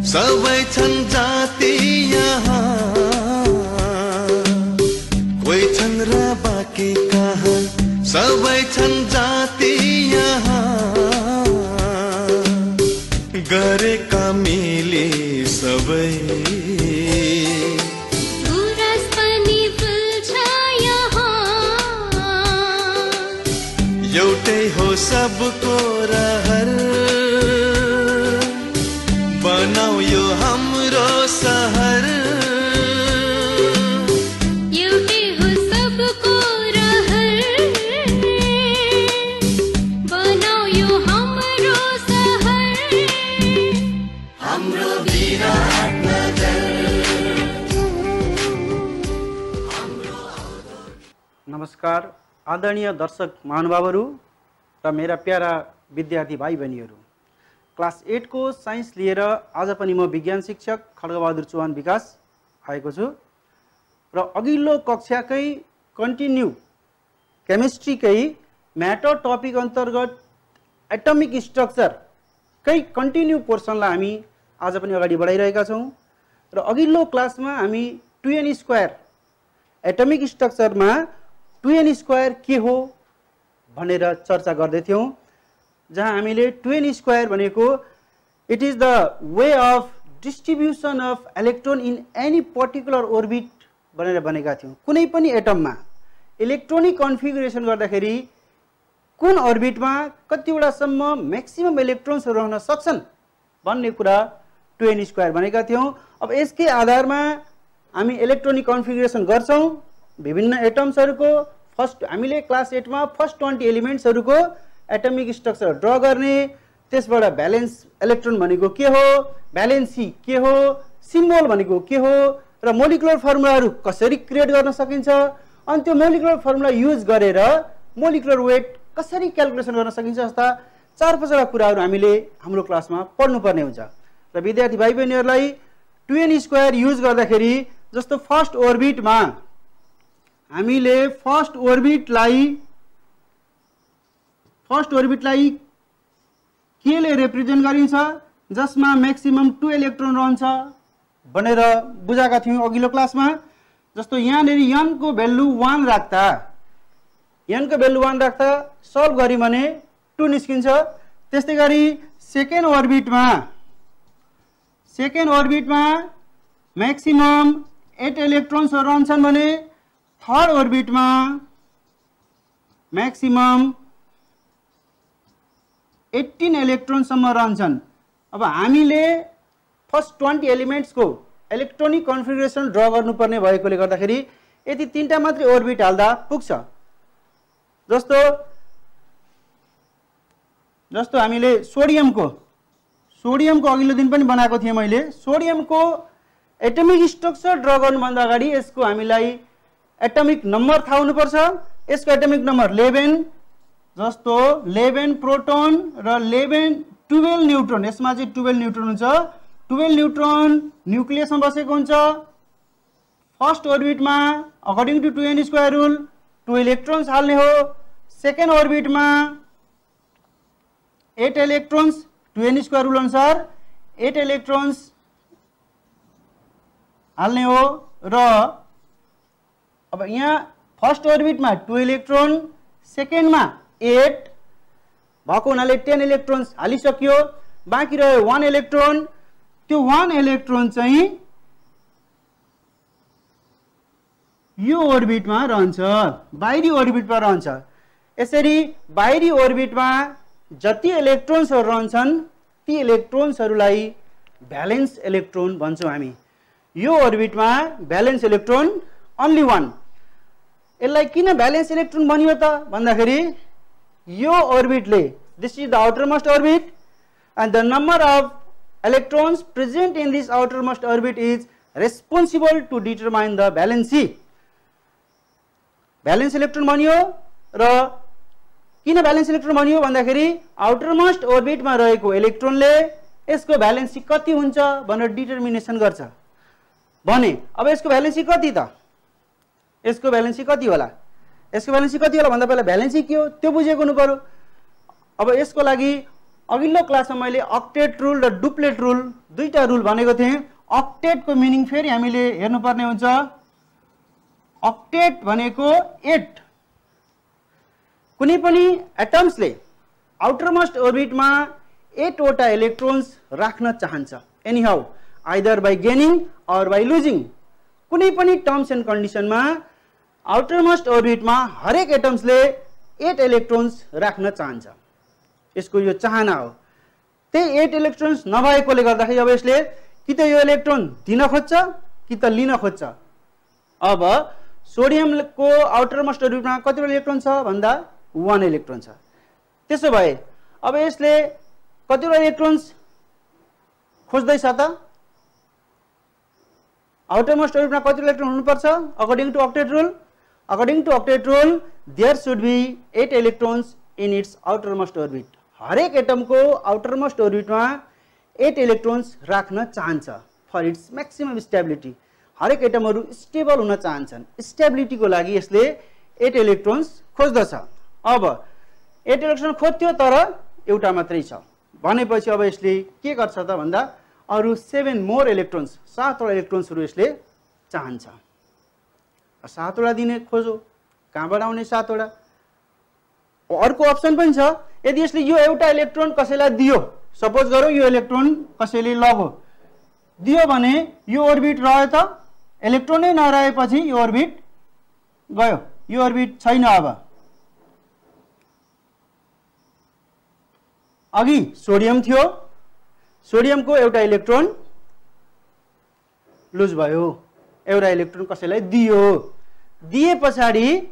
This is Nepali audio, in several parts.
सबै छन् जाति यहाँ, कोही छन् र बाँकी कहाँ, सबै छन् जाति यहाँ, गरेका मिले सबै एउटै हो सबको रहर, बनाऊ यो हाम्रो सहर, एउटै हो सबको रहर, बनाऊ यो हाम्रो सहर, हाम्रो विराटनगर। नमस्कार आदरणीय दर्शक महानुभावहरू र मेरा प्यारा विद्यार्थी भाइ बहिनीहरू, क्लास 8 को साइन्स लिएर आज पनि म विज्ञान शिक्षक खड्गबहादुर चौहान विकास आएको छु र अघिल्लो कक्षाकै कन्टिन्यू केमिस्ट्रीकै म्याटर टपिक अन्तर्गत एटमिक स्ट्रक्चरकै कन्टिन्यू पोर्सनलाई हामी आज पनि अगाडि बढाइरहेका छौँ र अघिल्लो क्लासमा हामी 2n² एटमिक स्ट्रक्चरमा 2n² के हो भनेर चर्चा गर्दै थियौं, जहाँ हामीले 2n² भनेको it is the way of distribution of electron in any particular orbit भनेर भनेका थियौं। कुनै पनि एटममा इलेक्ट्रोनिक कन्फिगुरेसन गर्दाखेरि कुन ओर्बिटमा कतिवटासम्म म्याक्सिमम इलेक्ट्रोन्सहरू रहन सक्छन् भन्ने कुरा 2n² भनेका थियौं। अब यसकै आधारमा हामी इलेक्ट्रोनिक कन्फिगुरेसन गर्छौं विभिन्न एटम्सहरूको। फर्स्ट हामीले क्लास 8 मा फर्स्ट 20 एलिमेन्ट्सहरूको एटमिक स्ट्रक्चर ड्र गर्ने, त्यसबाट भ्यालेन्स इलेक्ट्रोन भनेको के हो, भ्यालेन्सी के हो, सिम्बोल भनेको के हो र मोलिकुलर फर्मुलाहरू कसरी क्रिएट गर्न सकिन्छ, अनि त्यो मोलिकुलर फर्मुला युज गरेर मोलिकुलर वेट कसरी क्याल्कुलेसन गर्न सकिन्छ जस्ता 4-5 कुराहरू हामीले हाम्रो क्लासमा पढ्नुपर्ने हुन्छ। र विद्यार्थी भाइ बहिनीहरूलाई 2n² युज गर्दाखेरि जस्तो फर्स्ट ओर्बिटमा हामीले फर्स्ट ओर्बिटलाई केले रिप्रेजेन्ट गरिन्छ, जसमा म्याक्सिमम 2 इलेक्ट्रोन रहन्छ भनेर बुझाएका थियौं अघिल्लो क्लासमा। जस्तो यहाँनेरि n को भ्यालु 1 राख्दा सल्भ गरि भने 2 निस्किन्छ। त्यस्तै गरी सेकेन्ड ओर्बिटमा म्याक्सिमम 8 इलेक्ट्रोन्सहरू रहन्छन् भने थर्ड ओर्बिटमा म्याक्सिमम 18 इलेक्ट्रोनसम्म रहन्छन्। अब हामीले फर्स्ट 20 एलिमेन्ट्सको इलेक्ट्रोनिक कन्फिगुरेसन ड्र गर्नुपर्ने भएकोले गर्दाखेरि यति 3टा मात्रै ओर्बिट हाल्दा पुग्छ। जस्तो हामीले सोडियमको अघिल्लो दिन पनि बनाएको थिएँ मैले। सोडियमको एटमिक स्ट्रक्चर ड्र गर्नुभन्दा अगाडि यसको हामीलाई एटमिक नम्बर थाहा हुनुपर्छ। यसको एटमिक नम्बर 11, जस्तो 11 प्रोटोन र 12 न्यूट्रोन, यसमा चाहिँ 12 न्यूट्रोन हुन्छ। 12 न्यूट्रोन न्यूक्लियसमा बसेको हुन्छ। फर्स्ट ओर्बिटमा according to 2n² rule 2 electrons हाल्ने हो। सेकेन्ड ओर्बिटमा 8 इलेक्ट्रोन्स 2n² रुल अनुसार 8 इलेक्ट्रोन्स हाल्ने हो। र अब यहाँ फर्स्ट ओर्बिटमा 2 इलेक्ट्रोन, सेकेन्डमा 8 भएको हुनाले 10 इलेक्ट्रोन्स हालिसक्यो। बाँकी रह्यो 1 इलेक्ट्रोन। त्यो 1 इलेक्ट्रोन चाहिँ यो ओर्बिटमा रहन्छ, बाहिरी ओर्बिटमा रहन्छ। यसरी बाहिरी ओर्बिटमा जति इलेक्ट्रोन्सहरू रहन्छन् ती इलेक्ट्रोन्सहरूलाई भ्यालेन्स इलेक्ट्रोन भन्छौँ हामी। यो ओर्बिटमा भ्यालेन्स इलेक्ट्रोन ओन्ली 1। यसलाई किन भ्यालेन्स इलेक्ट्रोन भनियो त भन्दाखेरि यो ओर्बिटले, this is the outermost orbit and the number of electrons present in this outermost orbit is responsible to determine the valency. Valence electron भनियो। र किन भ्यालेन्स इलेक्ट्रोन भनियो भन्दाखेरि आउटरमोस्ट ओर्बिटमा रहेको इलेक्ट्रोनले यसको भ्यालेन्सी कति हुन्छ भनेर डिटर्मिनेसन गर्छ भने अब यसको भ्यालेन्सी कति त? यसको भ्यालेन्सी कति होला? यसको भ्यालेन्सी कति होला भन्दा पहिला भ्यालेन्सी के हो त्यो बुझेको हुनु पर्यो। अब यसको लागि अघिल्लो क्लासमा मैले अक्टेट रुल र डुप्लेट रुल दुईटा रुल भनेको थिएँ। अक्टेटको मिनिङ फेरि हामीले हेर्नुपर्ने हुन्छ। अक्टेट भनेको 8 कुनै पनि एटम्सले आउटरमोस्ट अर्बिटमा 8 वटा इलेक्ट्रोन्स राख्न चाहन्छ। Anyhow either by gaining or by losing, कुनै पनि टर्म्स एन्ड कन्डिसनमा आउटरमोस्ट अर्बिटमा हरेक एटम्सले 8 इलेक्ट्रोन्स राख्न चाहन्छ। यसको यो चाहना हो। त्यही 8 इलेक्ट्रोन्स नभएकोले गर्दाखेरि अब यसले कि त यो इलेक्ट्रोन दिन खोज्छ कि त लिन खोज्छ। अब सोडियमको आउटरमोस्ट अर्बिटमा कतिवटा इलेक्ट्रोन छ भन्दा 1 इलेक्ट्रोन छ। त्यसो भए अब यसले कतिवटा इलेक्ट्रोन्स खोज्दैछ त? आउटरमोस्ट अर्बिटमा कति इलेक्ट्रोन हुनुपर्छ according to octet rule? According to octet rule there should be 8 electrons in its outermost orbit. हरेक एटमको आउटरमोस्ट अर्बिटमा 8 इलेक्ट्रोन्स राख्न चाहन्छ फर इट्स म्याक्सिमम स्टेबिलिटी। हरेक एटमहरू स्टेबल हुन चाहन्छन्। स्टेबिलिटीको लागि यसले 8 इलेक्ट्रोन्स खोज्दछ। अब 8 इलेक्ट्रोन खोज्थ्यो तर एउटा मात्रै छ भनेपछि अब यसले के गर्छ त भन्दा अरु 7 मोर इलेक्ट्रोन्स, 7 वटा इलेक्ट्रोन्सहरू यसले चाहन्छ। 7 वटा दिने खोजो, कहाँबाट आउने 7 वटा? अर्को अप्सन पनि छ। यदि यसले यो एउटा इलेक्ट्रोन कसैलाई दियो, सपोज गरौँ यो इलेक्ट्रोन कसैले लग्यो दियो भने यो अर्बिट रह्यो त? इलेक्ट्रोनै नरहेपछि यो अर्बिट गयो, यो अर्बिट छैन। अब अघि सोडियम थियो, सोडियमको एउटा इलेक्ट्रोन लुज भयो, एउटा इलेक्ट्रोन कसैलाई दियो, दिए पछाडि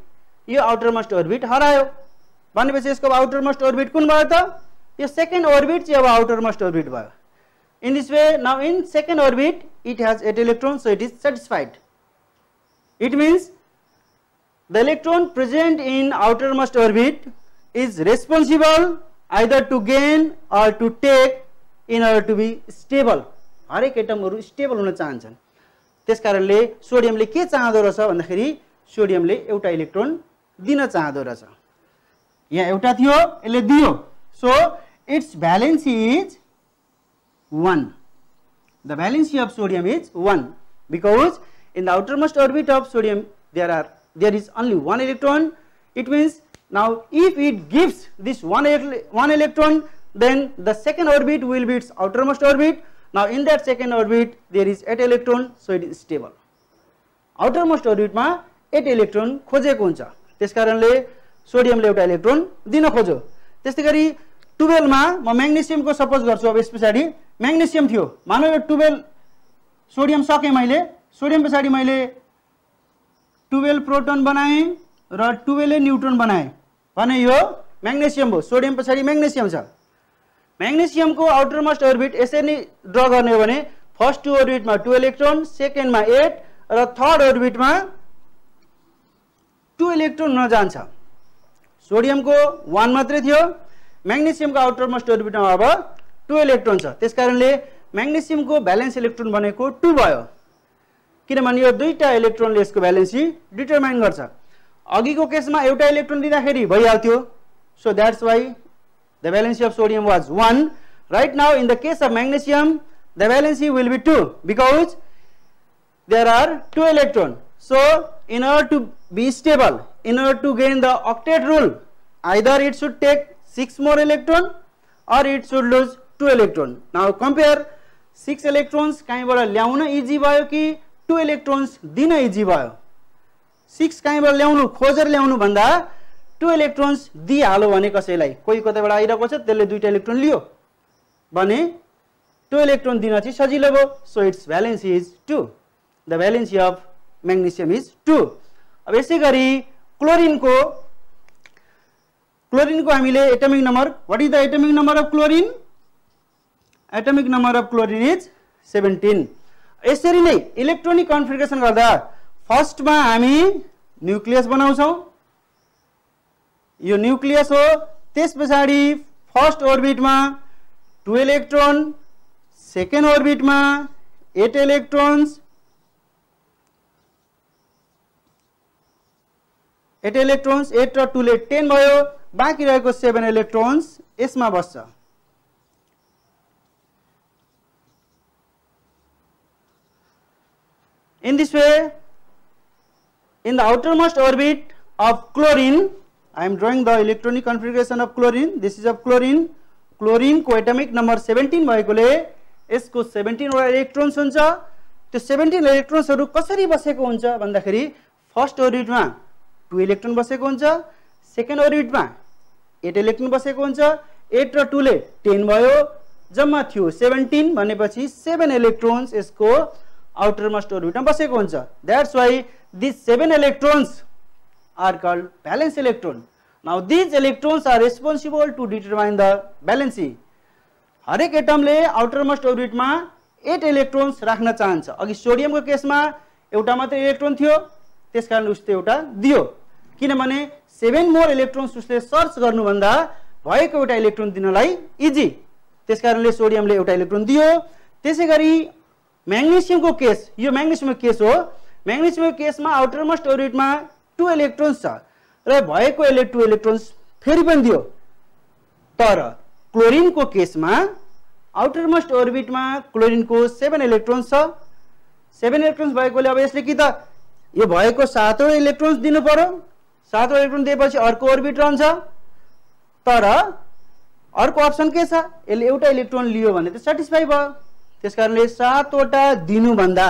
यो आउटरमोस्ट अर्बिट हरायो भनेपछि यसको आउटरमोस्ट अर्बिट कुन भयो त? यो सेकेन्ड अर्बिट चाहिँ अब आउटरमोस्ट अर्बिट भयो। In this way, now in second orbit it has 8 electrons, so it is satisfied. It means the electron present in outermost orbit is responsible either to gain or to take in order to be stable. हरेक एटमहरु स्टेबल हुन चाहन्छन्। त्यसकारणले सोडियमले के चाहदो रहेछ भन्दाखेरि सोडियमले एउटा इलेक्ट्रोन दिन चाहदो रहेछ। यहाँ एउटा थियो, यसले दियो, so its valency is 1. The valency of sodium is 1 because in the outermost orbit of sodium there is only 1 electron. It means now if it gives this one electron, then the second orbit will be its outermost orbit. Now in that second orbit there is 8 electron, so it is stable. Outermost orbit मा 8 electron खोजेको हुन्छ। त्यसकारणले सोडियमले एउटा इलेक्ट्रोन दिन खोज्यो। त्यसैगरी 12 मा म म्याग्नेसियमको सपोज गर्छु। अब यस पछाडि म्याग्नेसियम थियो, मानौ यो 12 सोडियम सके मैले, सोडियम पछाडि मैले 12 प्रोटोन बनाएँ र 12 न्यूट्रोन बनाएँ भने यो म्याग्नेसियम हो। सोडियम पछाडि म्याग्नेसियम छ। म्याग्नेसियमको आउटरमोस्ट अर्बिट यसरी ड्रा गर्ने हो भने फर्स्ट 2 अर्बिटमा 2 इलेक्ट्रोन, सेकेन्डमा 8 र थर्ड अर्बिटमा 2 इलेक्ट्रोन हुन जान्छ। सोडियमको 1 मात्रै थियो, म्याग्नेसियमको आउटरमोस्ट अर्बिटमा अब 2 इलेक्ट्रोन छ। त्यसकारणले म्याग्नेसियमको भ्यालेन्स इलेक्ट्रोन भनेको 2 भयो, किनभने यो दुईटा इलेक्ट्रोनले यसको भ्यालेन्सी डिटरमाइन गर्छ। अघिको केसमा एउटा इलेक्ट्रोन दिँदाखेरि भइहाल्थ्यो, so that's why the valency of sodium was 1. Right now in the case of magnesium the valency will be 2 because there are 2 electrons. So in order to be stable, in order to gain the octet rule, either it should take 6 more electron or it should lose 2 electron. Now compare 6 electrons कहीँबाट ल्याउन इजी भयो कि 2 electrons दिन इजी भयो? 6 कहीँबाट ल्याउनु, खोजेर ल्याउनु भन्दा 2 electrons दिइहाल्यो भने कसैलाई, कोही कतैबाट आइरहेको छ त्यसले दुईटा इलेक्ट्रोन लियो भने 2 electron दिन चाहिँ सजिलो भयो। So its valency is 2. The valency of magnesium is 2. अब यसैगरी क्लोरिनको हामीले atomic number, what is the atomic number of chlorine? Atomic number of chlorine is 17. यसरी नै इलेक्ट्रोनिक कन्फिगरेसन गर्दा फर्स्टमा हामी न्यूक्लियस बनाउँछौं, यो न्यूक्लियस हो। त्यसपछि फर्स्ट अर्बिटमा 2 इलेक्ट्रोन, सेकेन्ड अर्बिटमा 8 इलेक्ट्रोन्स, 8 इलेक्ट्रोन्स, 8 र 2 ले 10 भयो, बाँकी रहेको 7 इलेक्ट्रोन्स यसमा बस्छ। In this way, in the outermost orbit of chlorine, I am drawing the electronic configuration of chlorine. This is of chlorine. Chlorine को atomic number 17 भएकोले यसको 17 वटा इलेक्ट्रोन्स हुन्छ। त्यो 17 इलेक्ट्रोन्सहरु कसरी बसेको हुन्छ भन्दाखेरि फर्स्ट ओर्बिटमा 2 इलेक्ट्रोन बसेको हुन्छ, सेकेन्ड ओर्बिटमा 8 इलेक्ट्रोन बसेको हुन्छ। 8 र 2 ले 10 भयो, जम्मा थियो 17 भनेपछि 7 इलेक्ट्रोन्स यसको outermost orbit मा बसेको हुन्छ। That's why these 7 electrons are called valence electron. Now these electrons are responsible to determine the valency. हरेक एटमले outermost orbit मा 8 इलेक्ट्रोन्स राख्न चाहन्छ। अघि सोडियमको केसमा एउटा मात्र इलेक्ट्रोन थियो, त्यसकारण उसले एउटा दियो, किनभने 7 मोर इलेक्ट्रोन्स उसले सर्च गर्नुभन्दा भएको एउटा इलेक्ट्रोन दिनलाई इजी, त्यसकारणले सोडियमले एउटा इलेक्ट्रोन दियो। त्यसैगरी म्याग्नेसियमको केस, यो म्याग्नेसियमको केस हो। म्याग्नेसियमको केसमा आउटरमोस्ट ओर्बिटमा 2 इलेक्ट्रोन्स छ र भएको 2 इलेक्ट्रोन्स फेरि पनि दियो। तर क्लोरिनको केसमा आउटरमोस्ट ओर्बिटमा क्लोरिनको 7 इलेक्ट्रोन्स छ। 7 इलेक्ट्रोन्स भएकोले अब यसले कि त यो भएको 7 वटा इलेक्ट्रोन्स दिनु पर्यो, 7 वटा इलेक्ट्रोन दिएपछि अर्को ओर्बिट रहन्छ। तर अर्को अप्सन के छ, यसले एउटा इलेक्ट्रोन लियो भने त सटिस्फाई भयो, त्यसकारणले 7 वटा दिनु भन्दा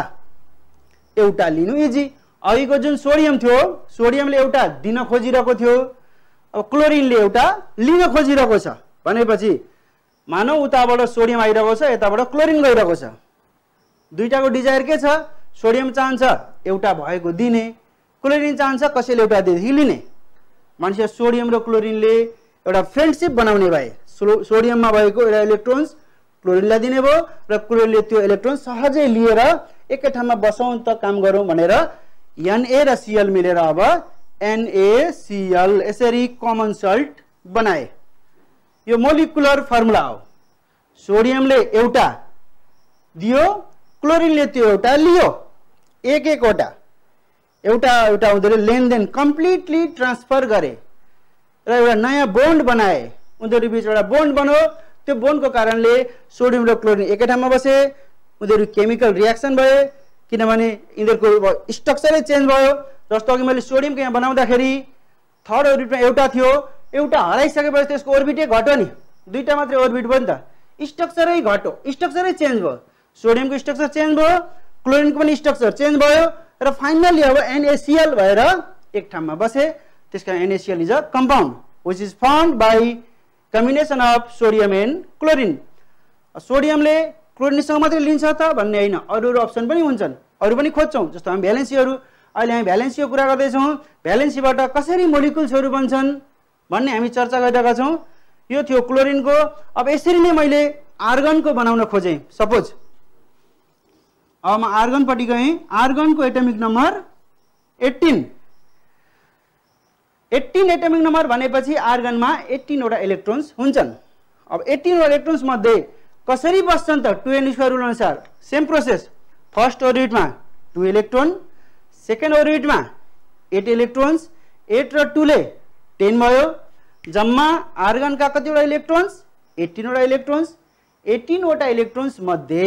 एउटा लिनु इजी। अघिको जुन सोडियम थियो, सोडियमले एउटा दिन खोजिरहेको थियो, अब क्लोरिनले एउटा लिन खोजिरहेको छ भनेपछि मानौ उताबाट सोडियम आइरहेको छ, यताबाट क्लोरिन गइरहेको छ। दुईटाको डिजायर के छ, सोडियम चाहन्छ एउटा भएको दिने, क्लोरिन चाहन्छ कसैले एउटा देखि लिने। मान्छे सोडियम र क्लोरिनले एउटा फ्रेन्डशिप बनाउने भए, सोडियममा भएको एउटा इलेक्ट्रोन्स क्लोरिनलाई दिने भयो र क्लोरिनले त्यो इलेक्ट्रोन सहजै लिएर एकै ठाउँमा बसौँ त काम गरौँ भनेर Na र Cl मिलेर अब NaCl यसरी कमन सल्ट बनाए। यो मोलिकुलर फर्मुला हो। सोडियमले एउटा दियो, क्लोरिनले त्यो एउटा लियो, एक एकवटा एउटा एउटा उनीहरुले लेनदेन कम्प्लिटली ट्रान्सफर गरे र एउटा नयाँ बोन्ड बनाए। उनीहरु बीच एउटा बोन्ड बन्यो, त्यो बोन्डको कारणले सोडियम र क्लोरिन एकै ठाउँमा बसे, उनीहरु केमिकल रिएक्सन भए, किनभने यिनीहरुको स्ट्रक्चरै चेन्ज भयो। जस्तो अघि मैले सोडियमको यहाँ बनाउँदाखेरि थर्ड ओर्बिटमा एउटा थियो, एउटा हराइसकेपछि त्यसको ओर्बिटै घट्यो नि, दुईटा मात्रै ओर्बिट भयो नि त, स्ट्रक्चरै घट्यो, स्ट्रक्चरै चेन्ज भयो। सोडियमको स्ट्रक्चर चेन्ज भयो, क्लोरिनको पनि स्ट्रक्चर चेन्ज भयो र फाइनली अब NaCl भएर एक ठाउँमा बसे। त्यसकारण NaCl is a compound which is found by combination of sodium and chlorine. सोडियमले क्लोरिनसँग मात्रै लिन्छ त भन्ने हैन, अरु अप्सन पनि हुन्छन्, अरु पनि खोज्छौं। जस्तो हामी भ्यालेन्सीहरु, अहिले हामी भ्यालेन्सीको कुरा गर्दै छौं, भ्यालेन्सीबाट कसरी मोलिकुल्सहरु बन्छन् भन्ने हामी चर्चा गरिरहेका छौं। यो थियो क्लोरिनको। अब यसरी नै मैले आर्गनको बनाउन खोजे। सपोज अब म आर्गन पट्टि गएँ। आर्गनको एटमिक नम्बर 18 एटमिक नम्बर भनेपछि आर्गनमा 18 वटा इलेक्ट्रोन्स हुन्छन्। अब 18 वटा इलेक्ट्रोन्स मध्ये कसरी बस्छन् त 2n स्क्वायर रुल अनुसार सेम प्रोसेस। फर्स्ट ओर्बिटमा 2 इलेक्ट्रोन, सेकेन्ड ओर्बिटमा 8 इलेक्ट्रोन्स, 8 र 2 ले 10 भयो। जम्मा आर्गनका कतिवटा इलेक्ट्रोन्स 18 वटा इलेक्ट्रोन्स। 18 वटा इलेक्ट्रोन्स मध्ये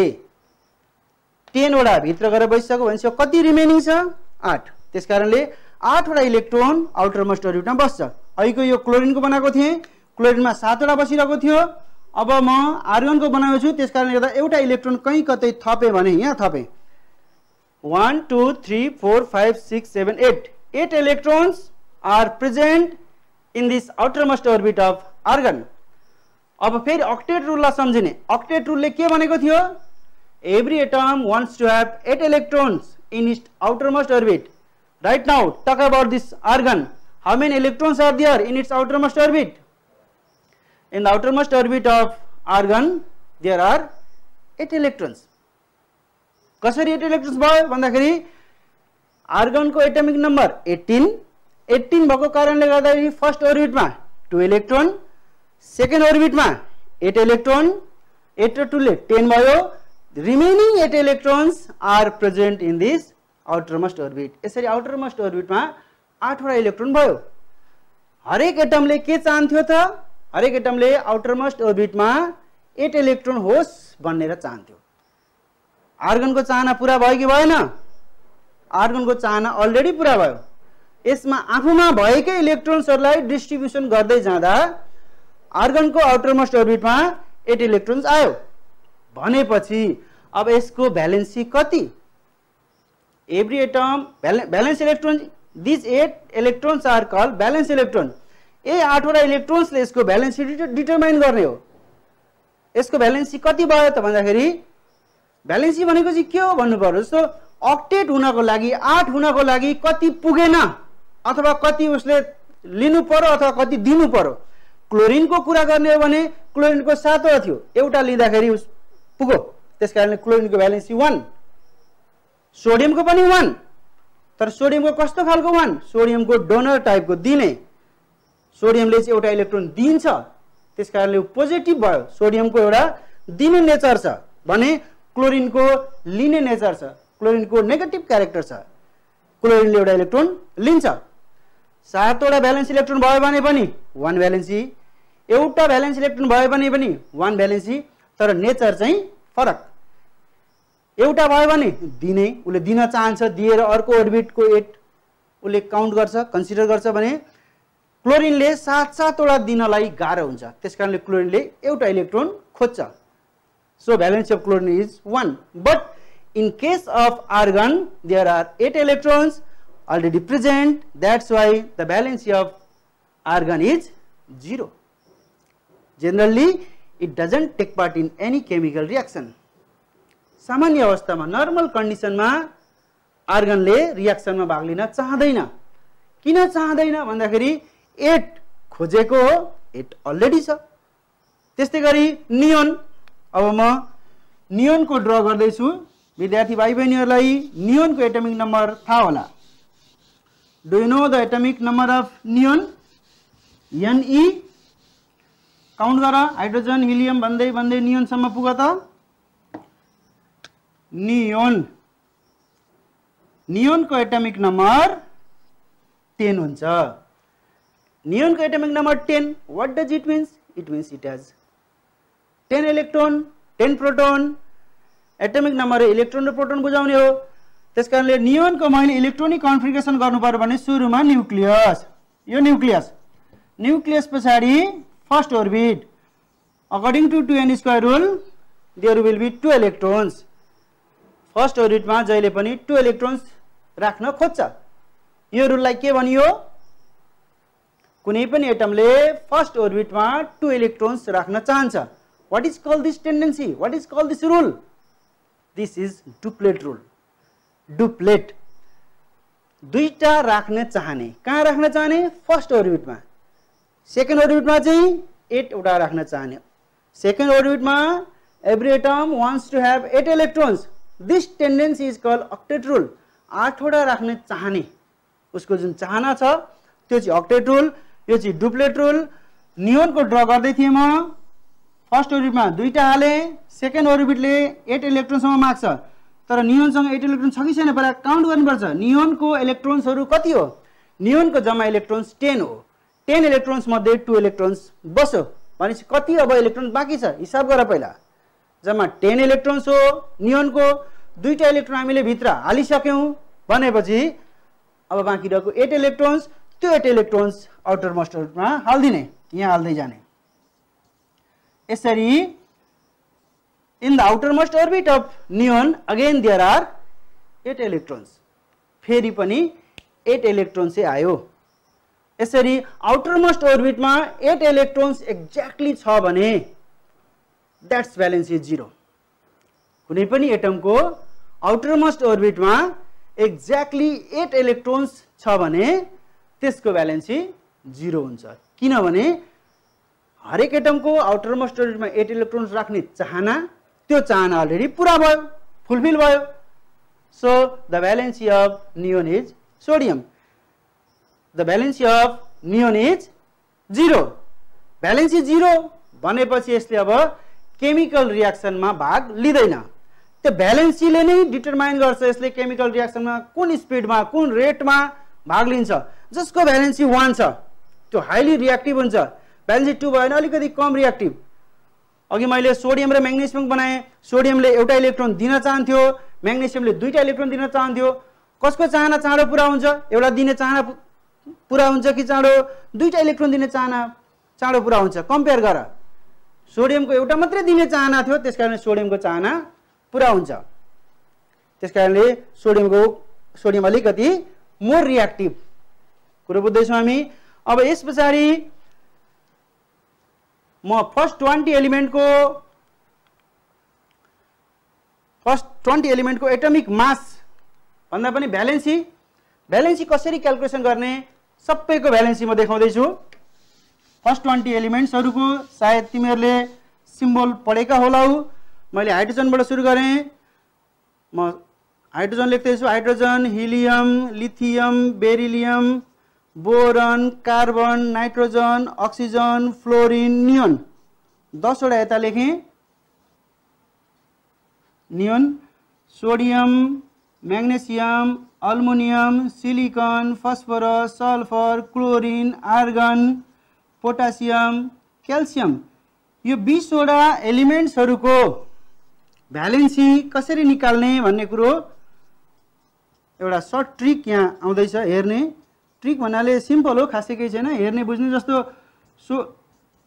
10 वटा भित्र गएर बसिसक्यो भनेपछि कति रिमेनिङ छ 8। त्यसकारणले 8 वटा इलेक्ट्रोन आउटरमोस्ट ओर्बिटमा बस्छ। अहिलेको यो क्लोरिनको बनाएको थिए, क्लोरिनमा 7 वटा बसिरहेको थियो। अब म आर्गनको बनाएको छु, त्यसकारणले गर्दा एउटा इलेक्ट्रोन कहीँ कतै थपे भने यहाँ थपे 1 2 3 4 5 6 7 8 8 electrons are present in this outermost orbit of argon. अब फेरि अक्टेट रुललाई सम्झिने। अक्टेट रुलले के भनेको थियो, every atom wants to have 8 electrons in its outermost orbit. Right now talk about this argon, how many electrons are there in its outermost orbit? In the outermost orbit of argon there are 8 electrons. कसरी 8 इलेक्ट्रोन्स भयो भन्दाखेरि आर्गनको एटमिक नम्बर 18 भएको कारणले गर्दाखेरि फर्स्ट ओर्बिटमा 2 इलेक्ट्रोन, सेकेन्ड ओर्बिटमा 8 इलेक्ट्रोन, 8 र 2 ले 10 भयो। Remaining 8 electrons are present in this outermost orbit. यसरी आउटरमोस्ट ओर्बिटमा 8 वटा इलेक्ट्रोन भयो। हरेक एटमले के चाहन्थ्यो त, हरेक एटमले आउटरमोस्ट ओर्बिटमा 8 इलेक्ट्रोन होस् भनेर चाहन्थ्यो। आर्गनको चाहना पूरा भयो कि भएन? आर्गनको चाहना अलरेडी पुरा भयो। यसमा आफूमा भएकै इलेक्ट्रोन्सहरूलाई डिस्ट्रिब्युसन गर्दै जाँदा आर्गनको आउटरमोस्ट अर्बिटमा 8 इलेक्ट्रोन्स आयो भनेपछि अब यसको भ्यालेन्सी कति? Every atom valence electron, this 8 electrons are called valence electron. 8 वटा इलेक्ट्रोन्सले यसको भ्यालेन्सी डिटरमाइन गर्ने हो। यसको भ्यालेन्सी कति भयो त भन्दाखेरि भ्यालेन्सी भनेको चाहिँ के हो भन्नु पर्यो। जस्तो अक्टेट हुनको लागि 8 हुनको लागि कति पुगेन अथवा कति उसले लिनु पर्यो अथवा कति दिनु पर्यो। क्लोरिनको कुरा गर्ने हो भने क्लोरिनको 7 वटा थियो, एउटा लिँदाखेरि पुग्यो, त्यसकारणले क्लोरिनको भ्यालेन्सी 1। सोडियमको पनि 1, तर सोडियमको कस्तो खालको 1? सोडियमको डोनर टाइपको, दिने। सोडियमले चाहिँ एउटा इलेक्ट्रोन दिन्छ, त्यसकारणले पोजिटिभ भयो। सोडियमको एउटा दिने नेचर छ भने क्लोरिनको लिने नेचर छ, क्लोरिनको नेगेटिभ क्यारेक्टर छ, क्लोरिनले एउटा इलेक्ट्रोन लिन्छ। 7 वटा भ्यालेन्स इलेक्ट्रोन भयो भने पनि 1 भ्यालेन्सी, एउटा भ्यालेन्स इलेक्ट्रोन भयो भने पनि 1 भ्यालेन्सी, तर नेचर चाहिँ फरक। एउटा भयो भने दिने, उसले दिन चाहन्छ, दिएर अर्को अर्बिटको 8 उसले काउन्ट गर्छ, कन्सिडर गर्छ भने क्लोरिनले 7 वटा दिनलाई गाह्रो हुन्छ, त्यसकारणले क्लोरिनले एउटा इलेक्ट्रोन खोज्छ। So valency of chlorine is 1, but in case of argon there are 8 electrons already present, that's why the valency of argon is 0. Generally it doesn't take part in any chemical reaction. सामान्य अवस्थामा नर्मल कन्डिसनमा आर्गनले रियाक्सनमा भाग लिन चाहदैन। किन चाहदैन भन्दाखेरि 8 खोजेको हो, 8 अलरेडी छ। त्यस्तै गरी नियोन, अब म नियोनको ड्र गर्दै छु। विद्यार्थी भाइ बहिनीहरूलाई नियोनको एटमिक नम्बर थाहा होला। Do you know the atomic number of neon? Ne। Count गर, हाइड्रोजन हिलियम भन्दै भन्दै नियोनसम्म पुग त। नियोन, नियोनको एटमिक नम्बर 10 हुन्छ। नियोनको atomic number 10, what does it means? It means it has 10 electron, 10 proton. Atomic number electron र प्रोटोन बुझाउने हो, त्यसकारणले नियोनको मैले इलेक्ट्रोनिक कन्फिगरेसन गर्नु पर्यो भने सुरुमा न्यूक्लियस, यो न्यूक्लियस, न्यूक्लियस पछाडि first orbit. According to 2n² rule there will be 2 electrons. First अर्बिटमा जहिले पनि 2 इलेक्ट्रोन्स राख्न खोज्छ। यो रुललाई के भनियो? कुनै पनि एटमले फर्स्ट अर्बिटमा 2 इलेक्ट्रोन्स राख्न चाहन्छ। What is called this tendency? What is called this rule? This is duplet rule. Duplet, दुईटा राख्न चाहने। कहाँ राख्न चाहने? फर्स्ट अर्बिटमा। सेकेन्ड अर्बिटमा चाहिँ 8 वटा राख्न चाहने। सेकेन्ड अर्बिटमा every atom wants to have 8 electrons. This tendency is called octet rule. 8 वटा राख्न चाहने, उसको जुन चाहना छ त्यो चाहिँ ऑक्टेट रूल, यो चाहिँ डुप्लेट रूल। नियोनको ड्र गर्दै थिएँ म। फर्स्ट अर्बिटमा दुईटा हाले, सेकेन्ड अर्बिटले 8 इलेक्ट्रोनसम्म माग्छ, तर नियोनसँग 8 इलेक्ट्रोन छ कि छैन पहिला काउन्ट गर्नुपर्छ। नियोनको इलेक्ट्रोन्सहरू कति हो? नियोनको जम्मा इलेक्ट्रोन्स 10 हो। 10 इलेक्ट्रोन्स मध्ये 2 इलेक्ट्रोन्स बस्यो भनेपछि कति अब इलेक्ट्रोन बाँकी छ हिसाब गर पहिला। जम्मा 10 इलेक्ट्रोन्स हो नियोनको, दुईटा इलेक्ट्रोन हामीले भित्र हालिसक्यौं भनेपछि अब बाँकी रहेको 8 इलेक्ट्रोन्स, त्यो 8 इलेक्ट्रोन्स आउटर मोस्ट अर्बिटमा हाल्दिने, यहाँ हाल्दै जाने। यसरी in the outermost orbit of neon again there are 8 electrons, फेरि पनि 8 इलेक्ट्रोन चाहिँ आयो। यसरी outermost orbit मा 8 इलेक्ट्रोन्स एक्ज्याक्टली छ भने that's valency 0। कुनै पनि एटमको outermost orbit मा एक्ज्याक्टली 8 इलेक्ट्रोन्स छ भने त्यसको भ्यालेन्सी 0 हुन्छ। किनभने हरेक एटमको आउटरमोस्ट अर्बिटमा 8 इलेक्ट्रोन्स राख्ने चाहना, त्यो चाहना अलरेडी पूरा भयो, फुलफिल भयो। So the valency of neon is sodium. The valency of neon is 0। Valency 0 भनेपछि यसले अब केमिकल रियाक्सनमा भाग लिँदैन। त्यो भ्यालेन्सीले नै डिटरमाइन गर्छ यसले केमिकल रियाक्सनमा कुन स्पिडमा, कुन रेटमा भाग लिन्छ। जसको भ्यालेन्सी 1 छ त्यो हाइली रियाक्टिभ हुन्छ, भ्यालेन्सी 2 भयो भने अलिकति कम रियाक्टिभ। अघि मैले सोडियम र म्याग्नेसियम बनाएँ। सोडियमले एउटा इलेक्ट्रोन दिन चाहन्थ्यो, म्याग्नेसियमले दुईटा इलेक्ट्रोन दिन चाहन्थ्यो। कसको चाहना चाँडो पुरा हुन्छ? एउटा दिने चाहना पुरा हुन्छ कि चाँडो? दुईटा इलेक्ट्रोन दिने चाहना चाँडो पुरा हुन्छ। कम्पेयर गर। सोडियमको एउटा मात्रै दिने चाहना थियो, त्यसकारणले सोडियमको चाहना पुरा हुन्छ। त्यसकारणले सोडियम अलिकति मोर रियाक्टिभ। कुरो बुझ्दैछौँ हामी? अब यस पछाडि म फर्स्ट 20 एलिमेन्टको एटमिक मास भन्दा पनि भ्यालेन्सी कसरी क्याल्कुलेसन गर्ने सबैको भ्यालेन्सी म देखाउँदैछु। फर्स्ट 20 एलिमेन्ट्सहरूको सायद तिमीहरूले सिम्बल पढेका होलाउ। मैले हाइड्रोजनबाट सुरु गरेँ। म हाइड्रोजन लेख्दैछु। Hydrogen, helium, lithium, beryllium, boron, carbon, nitrogen, oxygen, fluorine, neon. 10 वटा यता लेखेँ। Neon, sodium, magnesium, aluminium, silicon, phosphorus, sulphur, chlorine, argon, potassium, calcium. यो 20 वटा एलिमेन्ट्सहरूको भ्यालेन्सी कसरी निकाल्ने भन्ने कुरो एउटा सर्ट ट्रिक यहाँ आउँदैछ। हेर्ने ट्रिक भन्नाले सिम्पल हो, खासै केही छैन। हेर्ने बुझ्ने जस्तो।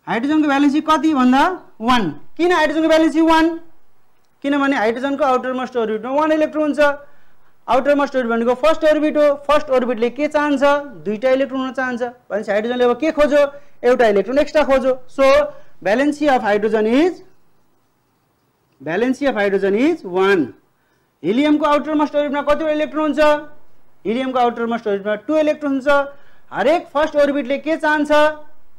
हाइड्रोजनको भ्यालेन्सी कति भन्दा 1। किन हाइड्रोजनको भ्यालेन्सी 1? किनभने हाइड्रोजनको आउटर मोस्ट अर्बिटमा 1 इलेक्ट्रोन हुन्छ। आउटर मोस्ट अर्बिट भनेको फर्स्ट अर्बिट हो। फर्स्ट अर्बिटले के चाहन्छ? दुईटा इलेक्ट्रोन हुन चाहन्छ। भनेपछि हाइड्रोजनले अब के खोज्यो? एउटा इलेक्ट्रोन एक्स्ट्रा खोज्यो। So valency of hydrogen is 1। हिलियमको आउटर मोस्ट अर्बिटमा कतिवटा इलेक्ट्रोन हुन्छ? हिलियमको आउटर मोस्ट अर्बिटमा 2 इलेक्ट्रोन हुन्छ। हरेक फर्स्ट अर्बिटले के चाहन्छ?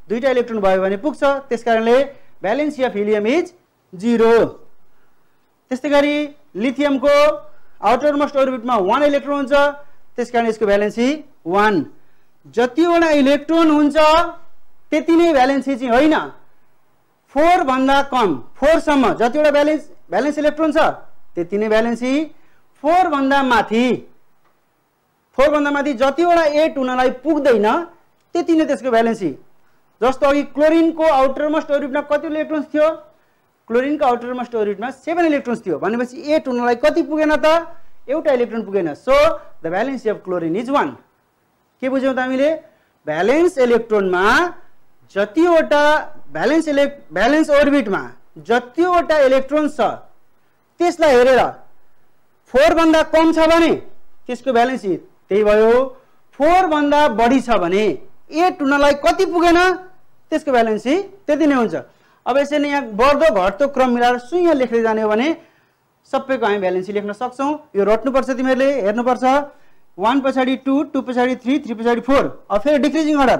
दुईटा इलेक्ट्रोन भयो भने पुग्छ। त्यसकारणले भ्यालेन्सी अफ हिलियम इज 0। त्यस्तै गरी लिथियमको आउटर मोस्ट अर्बिटमा 1 इलेक्ट्रोन हुन्छ। त्यसकारण यसको भ्यालेन्सी 1। जतिवटा इलेक्ट्रोन हुन्छ त्यति नै भ्यालेन्सी चाहिँ होइन। 4 भन्दा कम, 4 सम्म जतिवटा भ्यालेन्स इलेक्ट्रोन छ त्यति नै भ्यालेन्सी। 4 भन्दा माथि जतिवटा 8 हुनलाई पुग्दैन त्यति नै त्यसको भ्यालेन्सी। जस्तो अघि क्लोरिनको आउटर मोस्ट अर्बिटमा कति इलेक्ट्रोन्स थियो? क्लोरिनको आउटर मोस्ट अर्बिटमा 7 इलेक्ट्रोन्स थियो। भनेपछि 8 हुनलाई कति पुगेन त? एउटा इलेक्ट्रोन पुगेन। So the valency of chlorine is 1। के बुझ्यौँ त हामीले? भ्यालेन्स इलेक्ट्रोनमा जतिवटा भ्यालेन्स अर्बिटमा जतिवटा इलेक्ट्रोन छ त्यसलाई हेरेर 4 भन्दा कम छ भने त्यसको भ्यालेन्सी त्यही भयो। 4 भन्दा बढी छ भने 8 हुनलाई कति पुगेन त्यसको भ्यालेन्सी त्यति नै हुन्छ। अब यसरी यहाँ बढ्दो घट्दो क्रम मिलाएर सुइँ लेख्दै जाने हो भने सबैको हामी भ्यालेन्सी लेख्न सक्छौँ। यो रट्नुपर्छ, तिमीहरूले हेर्नुपर्छ। 1 पछाडि 2, 2 पछाडि 3, 3 पछाडि 4। अब फेरि डिक्रिजिङ अर्डर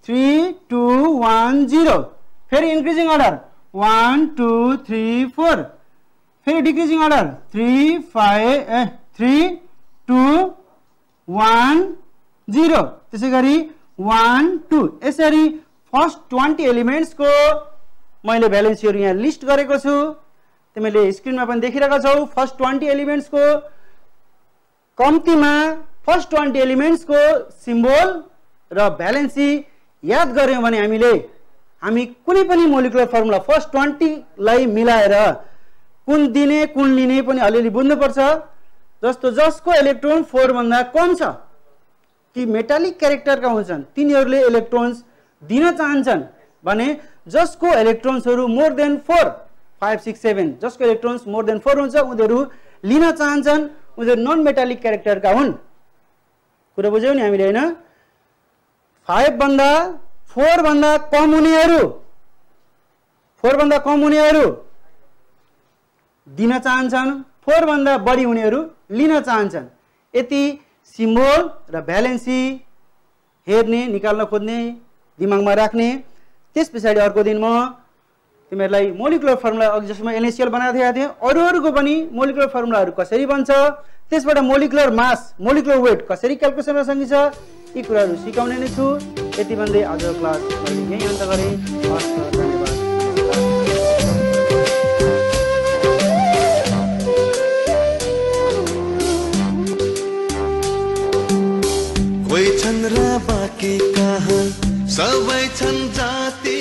3, 2, 1, 0। फेरि इन्क्रिजिङ अर्डर 1, 2, 3, 4। फेरि डिक्रिजिङ अर्डर 3, 2, 1, 0। त्यसै गरी 1, 2। यसरी फर्स्ट 20 एलिमेन्ट्सको मैले भ्यालेन्सीहरू यहाँ लिस्ट गरेको छु। तिमीले स्क्रिनमा पनि देखिरहेका छौ। फर्स्ट 20 एलिमेन्ट्सको कम्तीमा फर्स्ट 20 एलिमेन्ट्सको सिम्बल र भ्यालेन्सी याद गर्यौँ भने हामी कुनै पनि मोलिकुलर फर्मुला फर्स्ट 20 लाई मिलाएर कुन दिने कुन लिने पनि अलिअलि बुझ्नुपर्छ। जस्तो जसको इलेक्ट्रोन 4 भन्दा कम छ, ती मेटालिक क्यारेक्टरका हुन्छन्, तिनीहरूले इलेक्ट्रोन्स दिन चाहन्छन् भने जसको इलेक्ट्रोन्सहरू मोर देन 4, 5, 6, 7 जसको इलेक्ट्रोन्स मोर देन 4 हुन्छ उनीहरू लिन चाहन्छन्, उनीहरू नन मेटालिक क्यारेक्टरका हुन्। कुरा बुझ्यौ नि हामीले हैन? 4 भन्दा कम हुनेहरू दिन चाहन्छन्, 4 भन्दा बढी हुनेहरू लिन चाहन्छन्। यति सिम्बल र भ्यालेन्सी हेर्ने, निकाल्न खोज्ने, दिमागमा राख्ने। त्यस पछाडि अर्को दिन म तिमीहरूलाई मोलिकुलर फर्मुला अघि जसमा एनएसीएल बनाएको थिएँ अरूहरूको पनि मोलिकुलर फर्मुलाहरू कसरी बन्छ, त्यसबाट मोलिकुलर मास, मोलिकुलर वेट कसरी क्याल्कुलेसन गर्न सकिन्छ, यी कुराहरू सिकाउने नै छु। यति भन्दै आजको क्लास मैले यही अन्त गरेँ। धन्यवाद। कोही छन् र बाँकी कहाँ, सबै छन् जाति